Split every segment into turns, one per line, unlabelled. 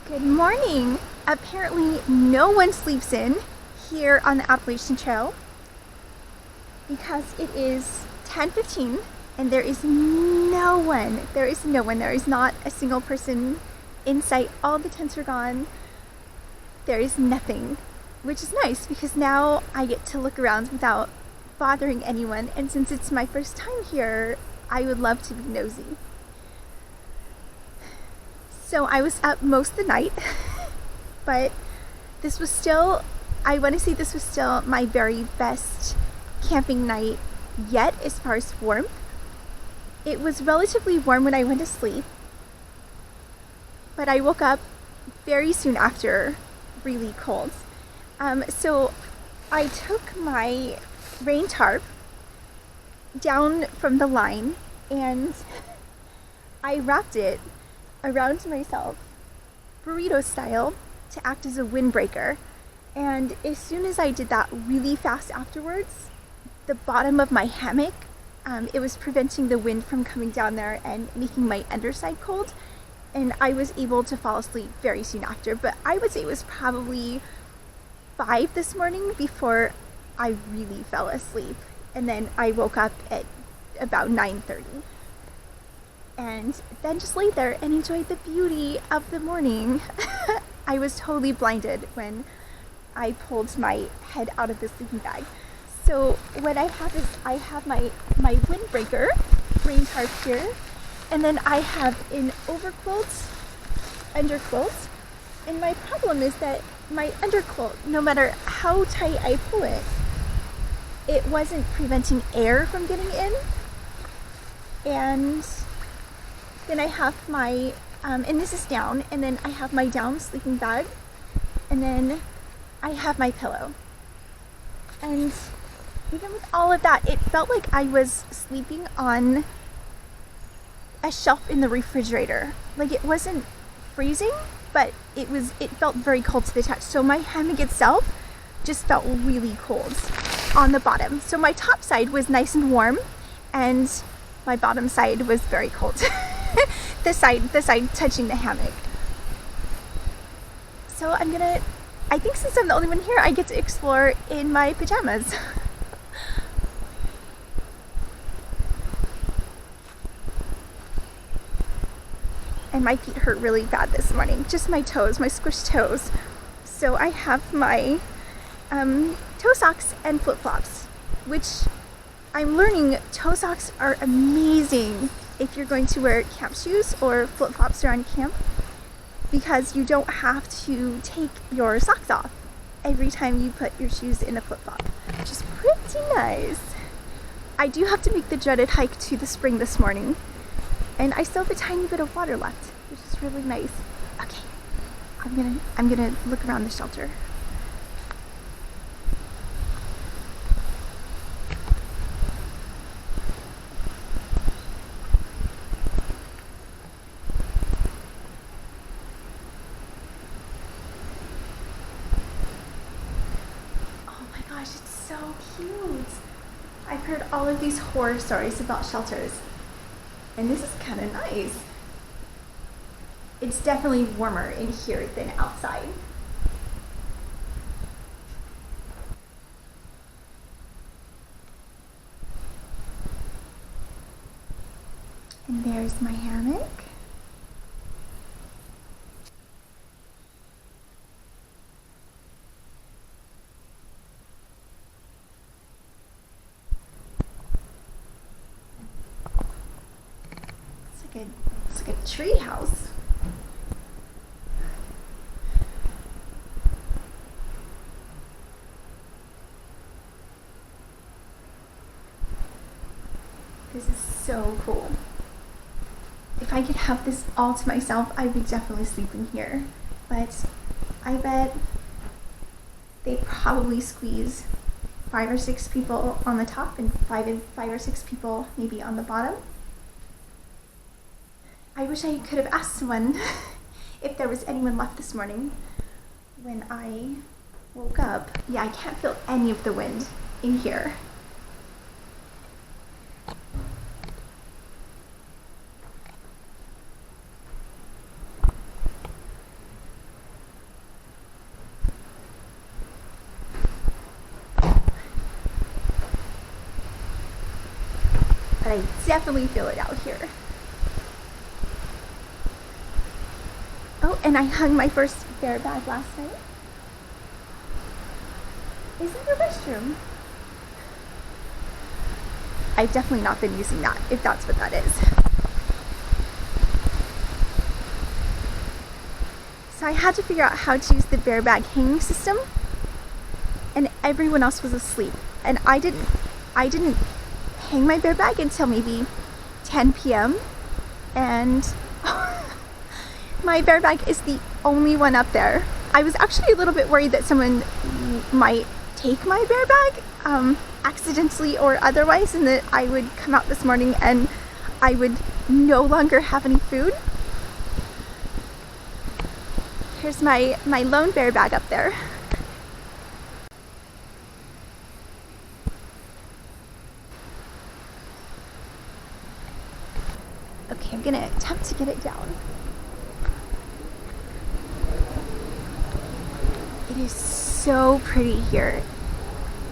Good morning! Apparently no one sleeps in here on the Appalachian Trail because it is 10:15 and there is no one. There is no one. There is not a single person in sight. All the tents are gone. There is nothing, which is nice because now I get to look around without bothering anyone, and since it's my first time here, I would love to be nosy. So I was up most of the night, but this was still, I want to say this was still my very best camping night yet as far as warmth. It was relatively warm when I went to sleep, but I woke up very soon after really cold. So I took my rain tarp down from the line and I wrapped it around myself, burrito style, to act as a windbreaker. And as soon as I did that really fast afterwards, the bottom of my hammock, it was preventing the wind from coming down there and making my underside cold, and I was able to fall asleep very soon after. But I would say it was probably 5 this morning before I really fell asleep, and then I woke up at about 9:30. And then just laid there and enjoyed the beauty of the morning. I was totally blinded when I pulled my head out of the sleeping bag. So what I have is I have my windbreaker, rain tarp here, and then I have an overquilt, underquilt, and my problem is that my underquilt, no matter how tight I pull it, it wasn't preventing air from getting in. And then I have my, and this is down, and then I have my down sleeping bag, and then I have my pillow. And even with all of that, it felt like I was sleeping on a shelf in the refrigerator. Like, it wasn't freezing, but it felt very cold to the touch. So my hammock itself just felt really cold on the bottom. So my top side was nice and warm, and my bottom side was very cold. the side touching the hammock. So I think since I'm the only one here, I get to explore in my pajamas. And my feet hurt really bad this morning. Just my toes, my squished toes. So I have my toe socks and flip-flops, which I'm learning toe socks are amazing if you're going to wear camp shoes or flip-flops around camp, because you don't have to take your socks off every time you put your shoes in a flip-flop, which is pretty nice. I do have to make the dreaded hike to the spring this morning, and I still have a tiny bit of water left, which is really nice. Okay, I'm gonna look around the shelter. Gosh, it's so cute. I've heard all of these horror stories about shelters, and this is kind of nice. It's definitely warmer in here than outside. And there's my hammock. It's like a tree house. This is so cool. If I could have this all to myself, I would definitely sleep in here. But I bet they probably squeeze 5 or 6 people on the top and five or six people maybe on the bottom. I wish I could have asked someone if there was anyone left this morning when I woke up. Yeah, I can't feel any of the wind in here. definitely feel it out here. Oh, and I hung my first bear bag last night. Is that a restroom? I've definitely not been using that, if that's what that is. So I had to figure out how to use the bear bag hanging system, and everyone else was asleep. And I didn't hang my bear bag until maybe 10 p.m. and my bear bag is the only one up there. I was actually a little bit worried that someone might take my bear bag, accidentally or otherwise, and that I would come out this morning and I would no longer have any food. Here's my lone bear bag up there. Okay, I'm gonna attempt to get it down. It is so pretty here.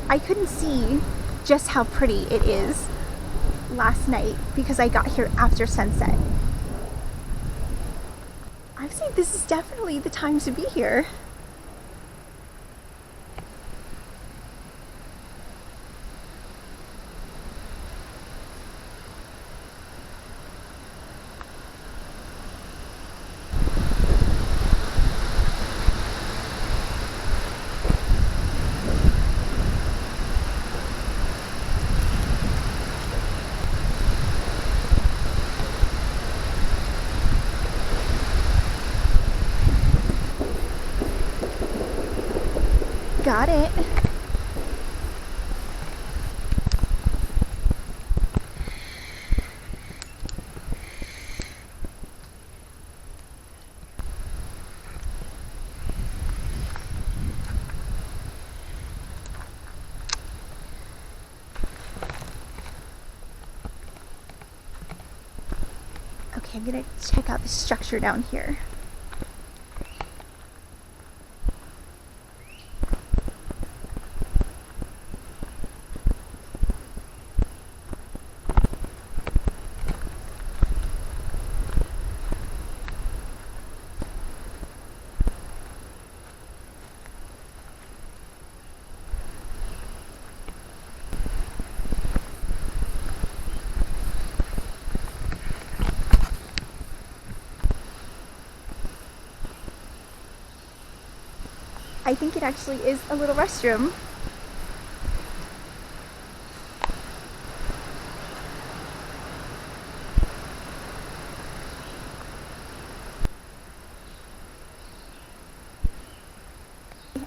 I couldn't see just how pretty it is last night because I got here after sunset. I think this is definitely the time to be here. Got it. Okay, I'm gonna check out the structure down here. I think it actually is a little restroom.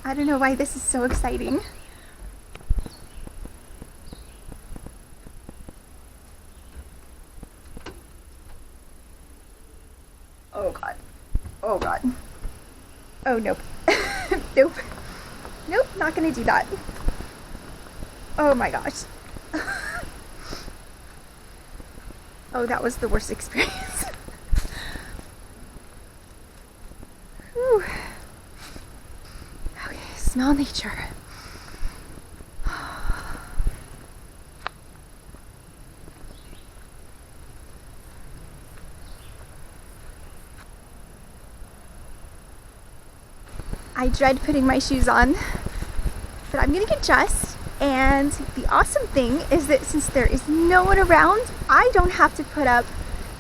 I don't know why this is so exciting. Oh God. Oh God. Oh nope. Nope. Nope, not gonna do that. Oh my gosh. Oh, that was the worst experience. Whew. Okay, smell nature. I dread putting my shoes on, but I'm gonna get dressed. And the awesome thing is that since there is no one around, I don't have to put up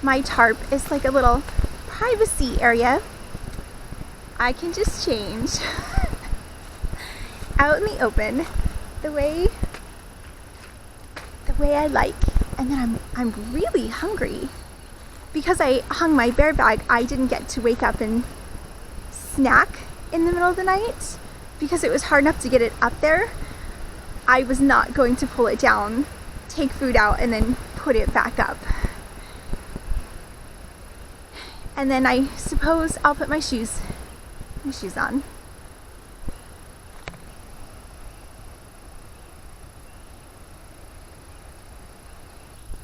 my tarp. It's like a little privacy area. I can just change out in the open the way I like. And then I'm really hungry. Because I hung my bear bag, I didn't get to wake up and snack in the middle of the night because it was hard enough to get it up there. I was not going to pull it down, take food out, and then put it back up. And then I suppose I'll put my shoes on.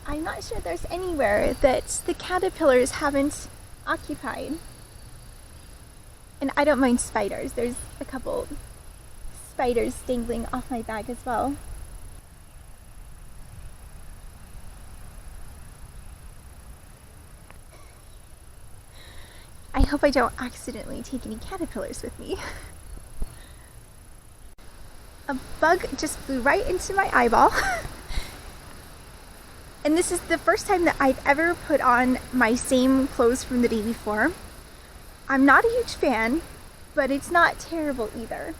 I'm not sure there's anywhere that the caterpillars haven't occupied. And I don't mind spiders. There's a couple spiders dangling off my bag as well. hope I don't accidentally take any caterpillars with me. A bug just flew right into my eyeball. And this is the first time that I've ever put on my same clothes from the day before. I'm not a huge fan, but it's not terrible either.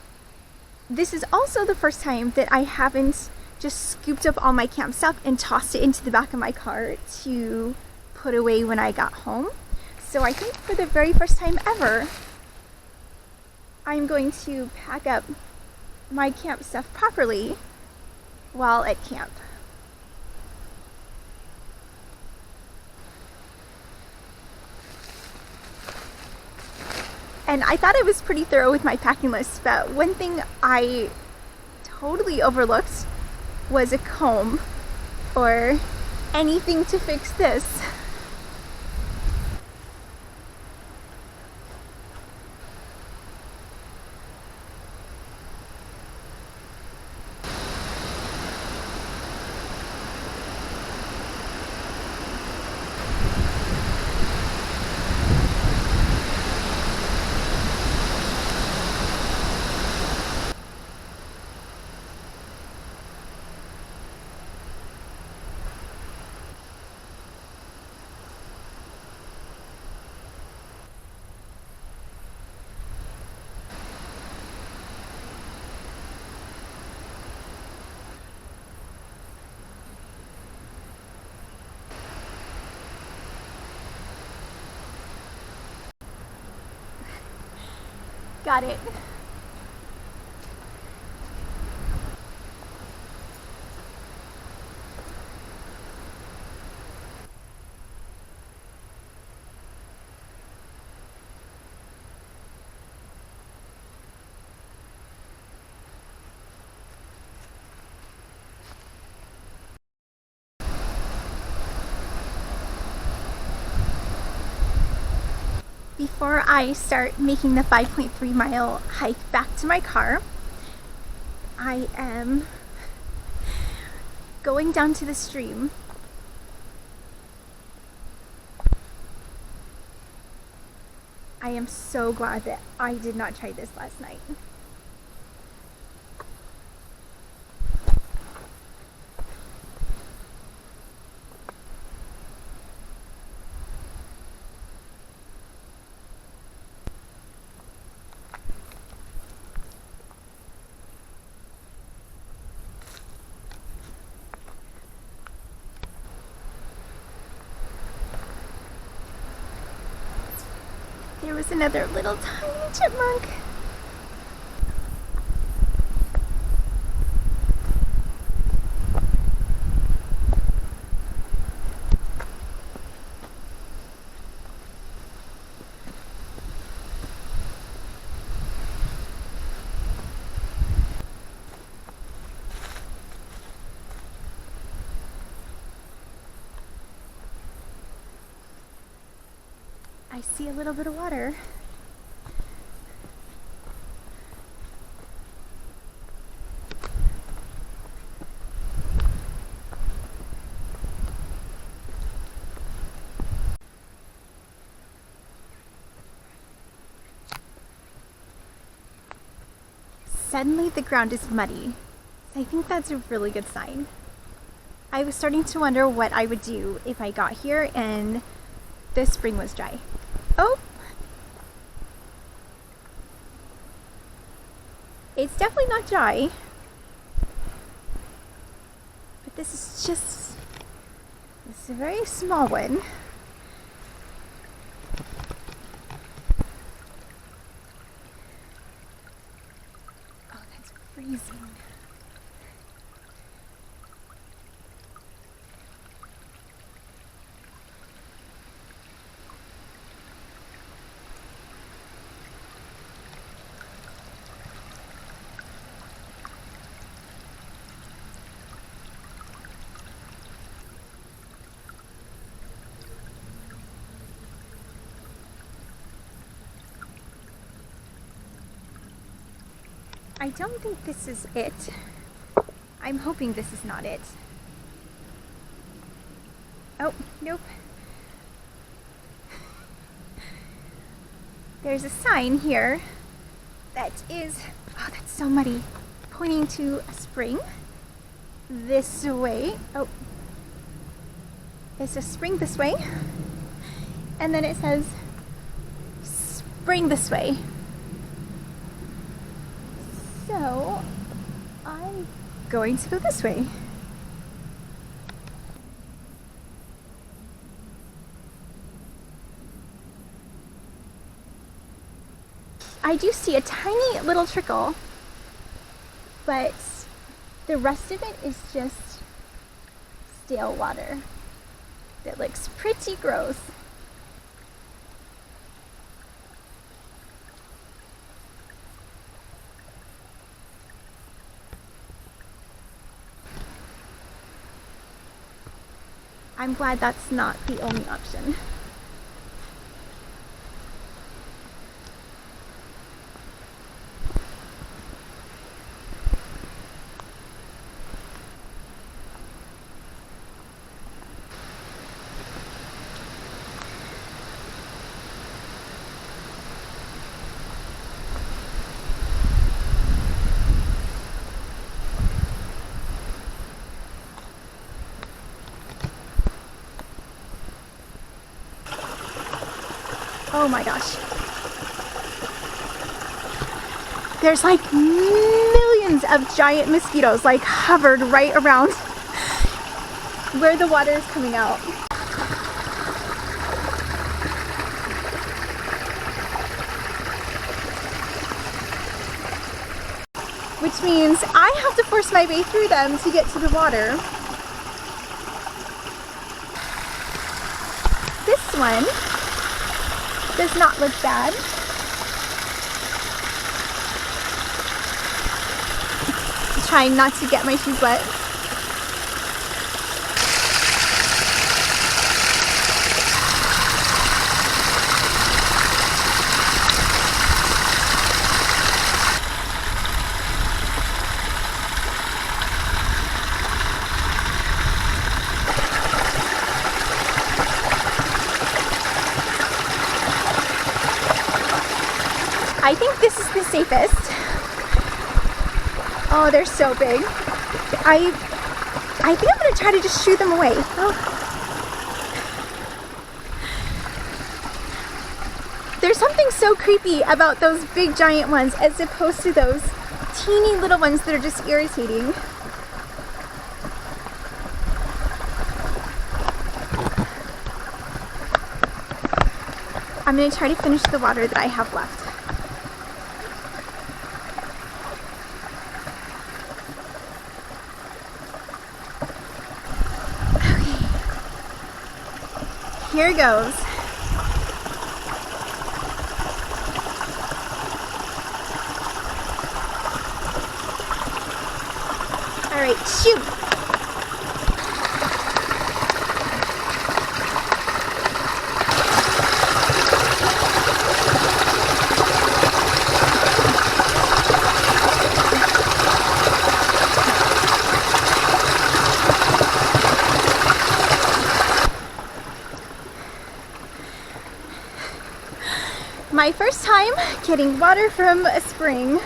This is also the first time that I haven't just scooped up all my camp stuff and tossed it into the back of my car to put away when I got home. So I think for the very first time ever, I'm going to pack up my camp stuff properly while at camp. And I thought I was pretty thorough with my packing list, but one thing I totally overlooked was a comb or anything to fix this. Got it. Before I start making the 5.3 mile hike back to my car, I am going down to the stream. I am so glad that I did not try this last night. There was another little tiny chipmunk. I see a little bit of water. Suddenly the ground is muddy. I think that's a really good sign. I was starting to wonder what I would do if I got here and the spring was dry. Oh! It's definitely not dry. But this is a very small one. Oh, that's freezing. I don't think this is it. I'm hoping this is not it. Oh, nope. There's a sign here that is, oh, that's so muddy, pointing to a spring this way. Oh, there's a spring this way. And then it says spring this way. So I'm going to go this way. I do see a tiny little trickle, but the rest of it is just stale water that looks pretty gross. I'm glad that's not the only option. Oh my gosh. There's like millions of giant mosquitoes like hovered right around where the water is coming out. Which means I have to force my way through them to get to the water. This one does not look bad. Trying not to get my shoes wet. I think this is the safest. Oh, they're so big. I think I'm gonna try to just shoo them away. Oh. There's something so creepy about those big giant ones as opposed to those teeny little ones that are just irritating. I'm gonna try to finish the water that I have left. Here goes. All right, shoot. My first time getting water from a spring.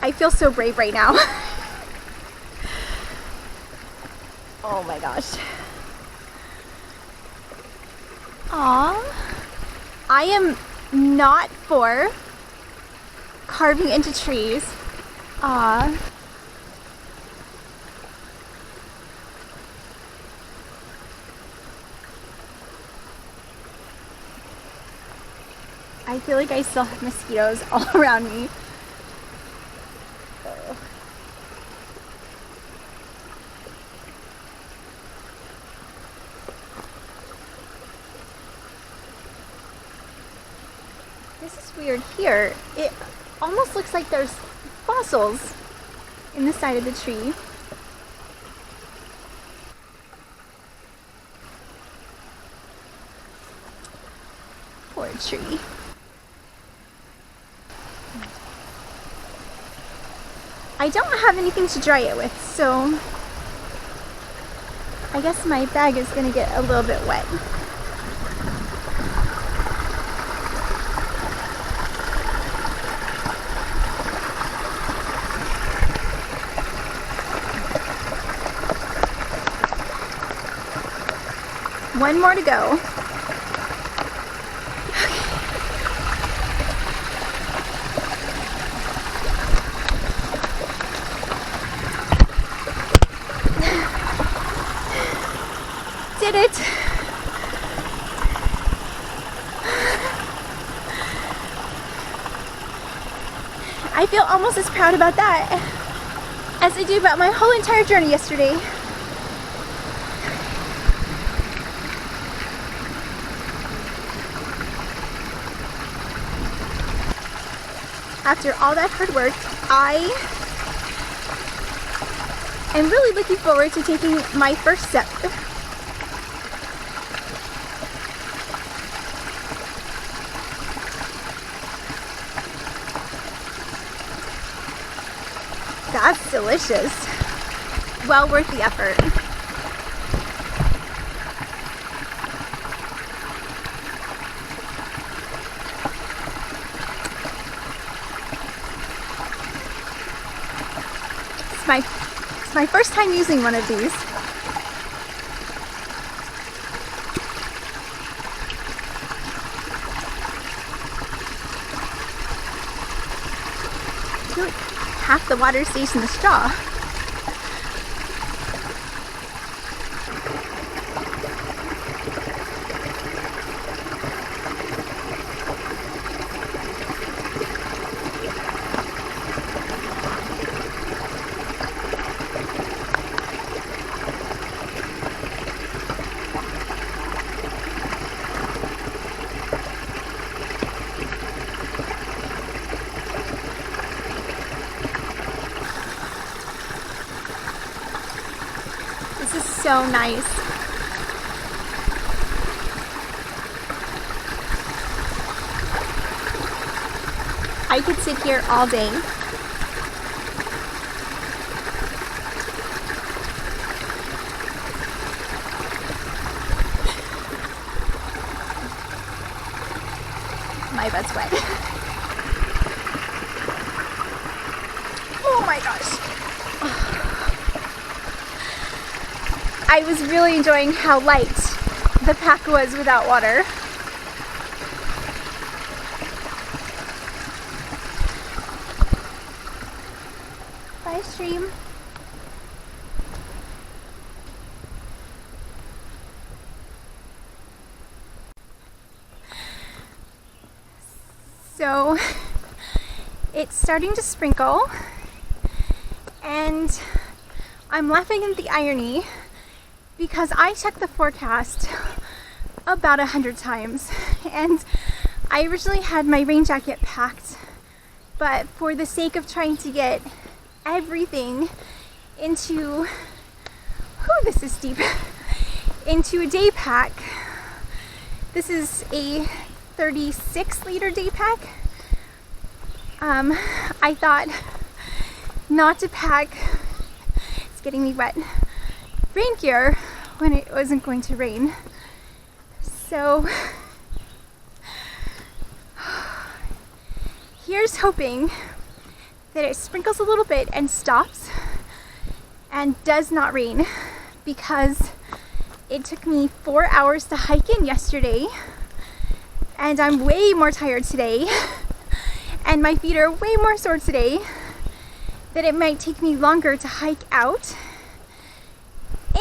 I feel so brave right now. Oh my gosh. Aw. I am not for carving into trees. Aw. I feel like I still have mosquitoes all around me. Oh. This is weird here. It almost looks like there's fossils in the side of the tree. Poor tree. I don't have anything to dry it with, so I guess my bag is gonna get a little bit wet. One more to go. Did it. I feel almost as proud about that as I do about my whole entire journey yesterday. After all that hard work, I am really looking forward to taking my first step. That's delicious. Well worth the effort. It's my first time using one of these. I feel like half the water stays in the straw. This is so nice. I could sit here all day. My butt's wet. Oh my gosh. I was really enjoying how light the pack was without water. Bye, stream. So it's starting to sprinkle, and I'm laughing at the irony because I checked the forecast about 100 times, and I originally had my rain jacket packed, but for the sake of trying to get everything into, this is steep, into a day pack. This is a 36-liter day pack. I thought not to pack, it's getting me wet, rain gear when it wasn't going to rain. So here's hoping that it sprinkles a little bit and stops and does not rain, because it took me 4 hours to hike in yesterday and I'm way more tired today and my feet are way more sore today, that it might take me longer to hike out.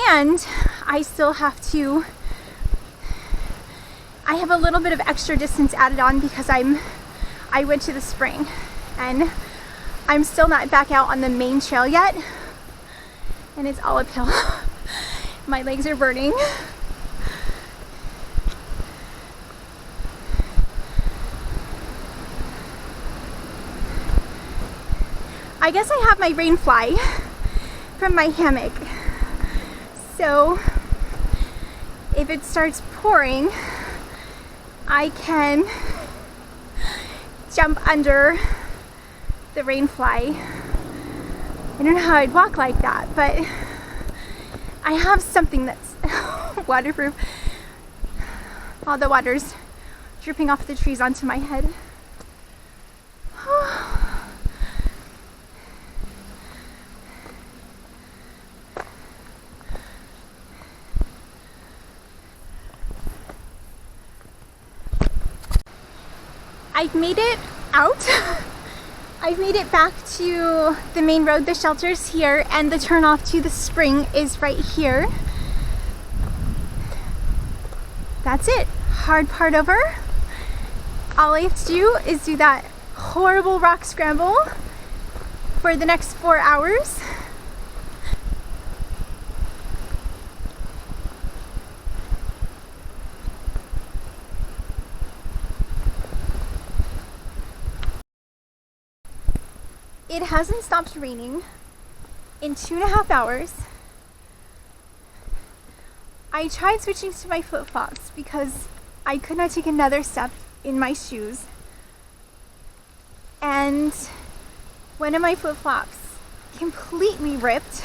And I still have to, I have a little bit of extra distance added on because I went to the spring and I'm still not back out on the main trail yet, and it's all uphill. My legs are burning. I guess I have my rain fly from my hammock. So if it starts pouring, I can jump under the rain fly. I don't know how I'd walk like that, but I have something that's waterproof. All the water's dripping off the trees onto my head. I've made it out. I've made it back to the main road. The shelter's here and the turnoff to the spring is right here. That's it. Hard part over. All I have to do is do that horrible rock scramble for the next 4 hours. It hasn't stopped raining in 2.5 hours. I tried switching to my flip-flops because I could not take another step in my shoes. And one of my flip-flops completely ripped.